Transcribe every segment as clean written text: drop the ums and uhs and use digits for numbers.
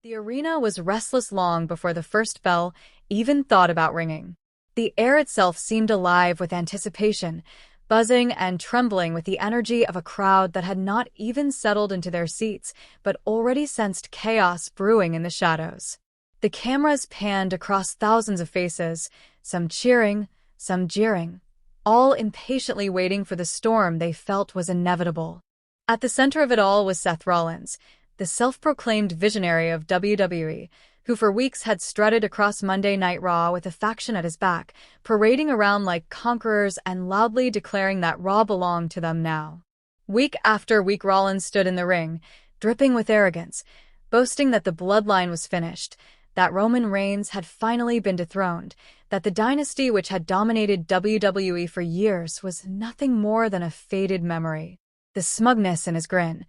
The arena was restless long before the first bell even thought about ringing. The air itself seemed alive with anticipation, buzzing and trembling with the energy of a crowd that had not even settled into their seats but already sensed chaos brewing in the shadows. The cameras panned across thousands of faces, some cheering, some jeering, all impatiently waiting for the storm they felt was inevitable. At the center of it all was Seth Rollins, the self-proclaimed visionary of WWE, who for weeks had strutted across Monday Night Raw with a faction at his back, parading around like conquerors and loudly declaring that Raw belonged to them now. Week after week Rollins stood in the ring, dripping with arrogance, boasting that the bloodline was finished, that Roman Reigns had finally been dethroned, that the dynasty which had dominated WWE for years was nothing more than a faded memory. The smugness in his grin,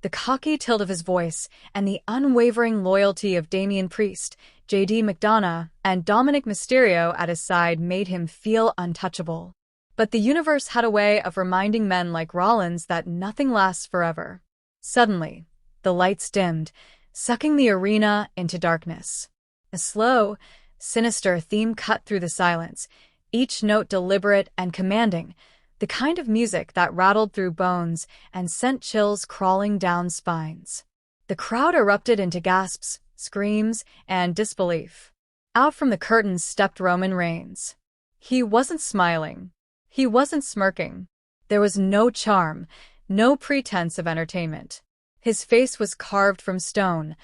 the cocky tilt of his voice, and the unwavering loyalty of Damian Priest, JD McDonough, and Dominic Mysterio at his side made him feel untouchable. But the universe had a way of reminding men like Rollins that nothing lasts forever. Suddenly, the lights dimmed, sucking the arena into darkness. A slow, sinister theme cut through the silence, each note deliberate and commanding, the kind of music that rattled through bones and sent chills crawling down spines. The crowd erupted into gasps, screams, and disbelief. Out from the curtains stepped Roman Reigns. He wasn't smiling. He wasn't smirking. There was no charm, no pretense of entertainment. His face was carved from stone,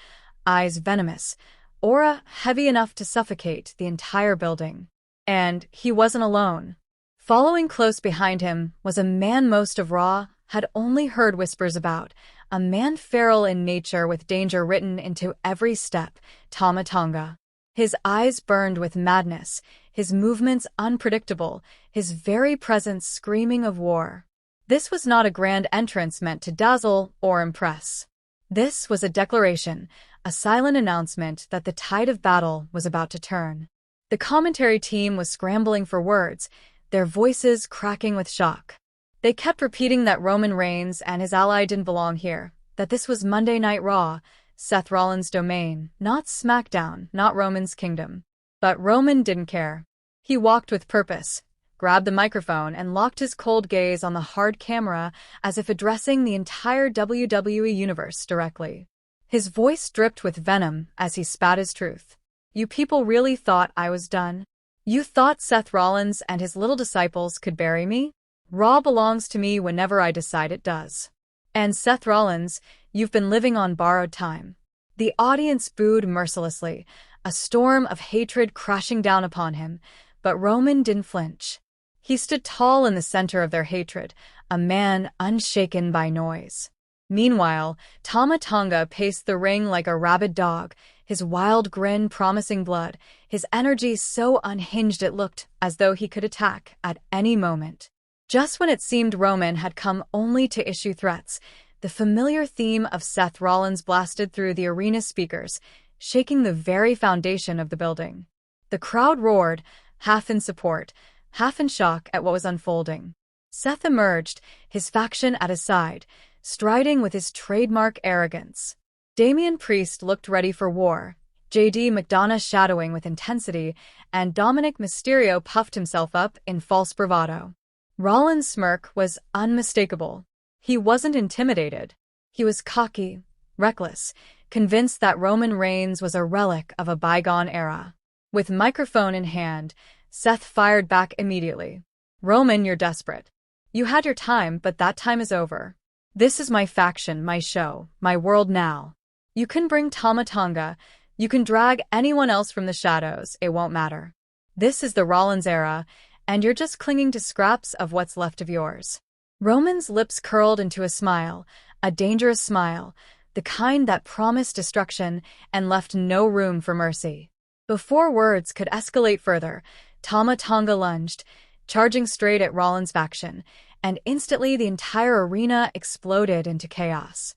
eyes venomous, aura heavy enough to suffocate the entire building. And he wasn't alone. Following close behind him was a man most of Raw had only heard whispers about, a man feral in nature with danger written into every step, Tama Tonga. His eyes burned with madness, his movements unpredictable, his very presence screaming of war. This was not a grand entrance meant to dazzle or impress. This was a declaration, a silent announcement that the tide of battle was about to turn. The commentary team was scrambling for words, their voices cracking with shock. They kept repeating that Roman Reigns and his ally didn't belong here, that this was Monday Night Raw, Seth Rollins' domain, not SmackDown, not Roman's kingdom. But Roman didn't care. He walked with purpose, grabbed the microphone, and locked his cold gaze on the hard camera as if addressing the entire WWE Universe directly. His voice dripped with venom as he spat his truth. You people really thought I was done? You thought Seth Rollins and his little disciples could bury me? Raw belongs to me whenever I decide it does. And Seth Rollins, you've been living on borrowed time. The audience booed mercilessly, a storm of hatred crashing down upon him, but Roman didn't flinch. He stood tall in the center of their hatred, a man unshaken by noise. Meanwhile, Tama Tonga paced the ring like a rabid dog, his wild grin promising blood, his energy so unhinged it looked as though he could attack at any moment. Just when it seemed Roman had come only to issue threats, the familiar theme of Seth Rollins blasted through the arena speakers, shaking the very foundation of the building. The crowd roared, half in support, half in shock at what was unfolding. Seth emerged, his faction at his side, striding with his trademark arrogance. Damian Priest looked ready for war, JD McDonough shadowing with intensity, and Dominic Mysterio puffed himself up in false bravado. Rollins' smirk was unmistakable. He wasn't intimidated. He was cocky, reckless, convinced that Roman Reigns was a relic of a bygone era. With microphone in hand, Seth fired back immediately. Roman, you're desperate. You had your time, but that time is over. This is my faction, my show, my world now. You can bring Tama Tonga, you can drag anyone else from the shadows, it won't matter. This is the Rollins era, and you're just clinging to scraps of what's left of yours. Roman's lips curled into a smile, a dangerous smile, the kind that promised destruction and left no room for mercy. Before words could escalate further, Tama Tonga lunged, charging straight at Rollins' faction, and instantly the entire arena exploded into chaos.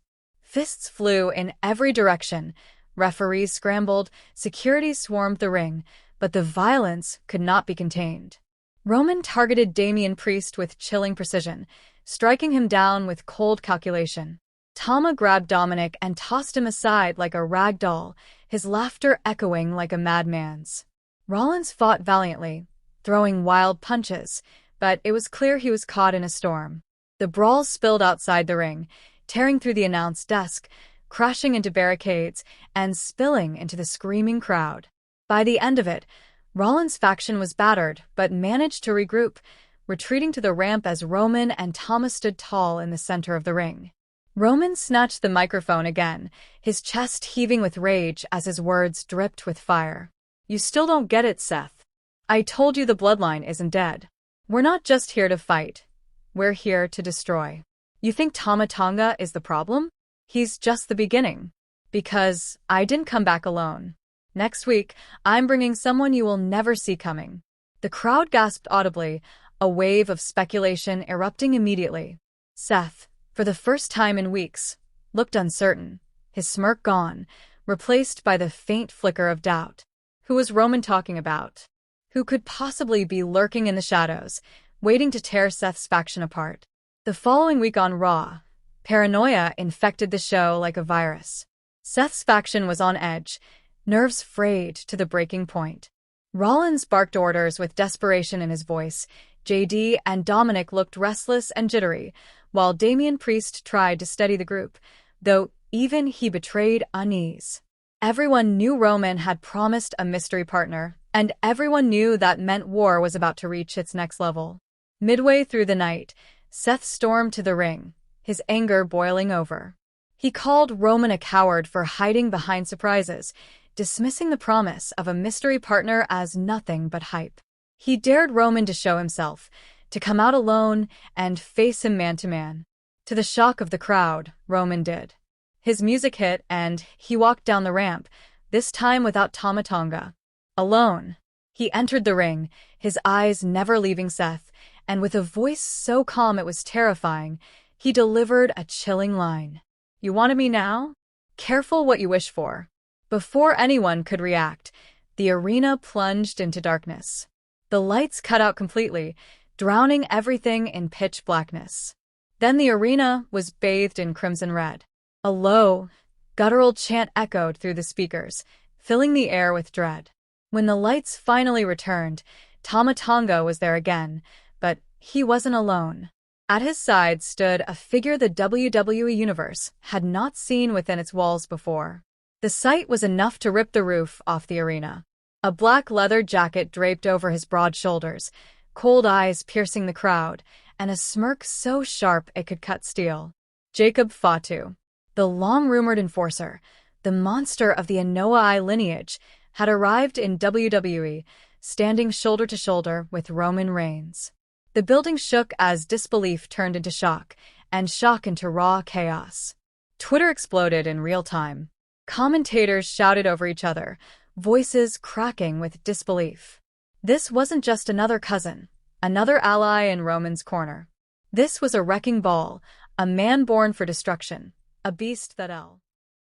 Fists flew in every direction, referees scrambled, security swarmed the ring, but the violence could not be contained. Roman targeted Damian Priest with chilling precision, striking him down with cold calculation. Tama grabbed Dominic and tossed him aside like a rag doll, his laughter echoing like a madman's. Rollins fought valiantly, throwing wild punches, but it was clear he was caught in a storm. The brawl spilled outside the ring, tearing through the announce desk, crashing into barricades, and spilling into the screaming crowd. By the end of it, Rollins' faction was battered but managed to regroup, retreating to the ramp as Roman and Tama stood tall in the center of the ring. Roman snatched the microphone again, his chest heaving with rage as his words dripped with fire. "You still don't get it, Seth. I told you the bloodline isn't dead. We're not just here to fight. We're here to destroy. You think Tama Tonga is the problem? He's just the beginning. Because I didn't come back alone. Next week, I'm bringing someone you will never see coming." The crowd gasped audibly, a wave of speculation erupting immediately. Seth, for the first time in weeks, looked uncertain, his smirk gone, replaced by the faint flicker of doubt. Who was Roman talking about? Who could possibly be lurking in the shadows, waiting to tear Seth's faction apart? The following week on Raw, paranoia infected the show like a virus. Seth's faction was on edge, nerves frayed to the breaking point. Rollins barked orders with desperation in his voice. JD and Dominic looked restless and jittery, while Damian Priest tried to steady the group, though even he betrayed unease. Everyone knew Roman had promised a mystery partner, and everyone knew that meant war was about to reach its next level. Midway through the night, Seth stormed to the ring, his anger boiling over. He called Roman a coward for hiding behind surprises, dismissing the promise of a mystery partner as nothing but hype. He dared Roman to show himself, to come out alone and face him man-to-man. To the shock of the crowd, Roman did. His music hit and he walked down the ramp, this time without Tama Tonga. Alone. He entered the ring, his eyes never leaving Seth, and with a voice so calm it was terrifying, he delivered a chilling line. "You wanted me now? Careful what you wish for." Before anyone could react, the arena plunged into darkness. The lights cut out completely, drowning everything in pitch blackness. Then the arena was bathed in crimson red. A low, guttural chant echoed through the speakers, filling the air with dread. When the lights finally returned, Tama Tonga was there again, but he wasn't alone. At his side stood a figure the WWE Universe had not seen within its walls before. The sight was enough to rip the roof off the arena. A black leather jacket draped over his broad shoulders, cold eyes piercing the crowd, and a smirk so sharp it could cut steel. Jacob Fatu, the long-rumored enforcer, the monster of the Anoa'i lineage, had arrived in WWE, standing shoulder to shoulder with Roman Reigns. The building shook as disbelief turned into shock, and shock into raw chaos. Twitter exploded in real time. Commentators shouted over each other, voices cracking with disbelief. This wasn't just another cousin, another ally in Roman's corner. This was a wrecking ball, a man born for destruction, a beast that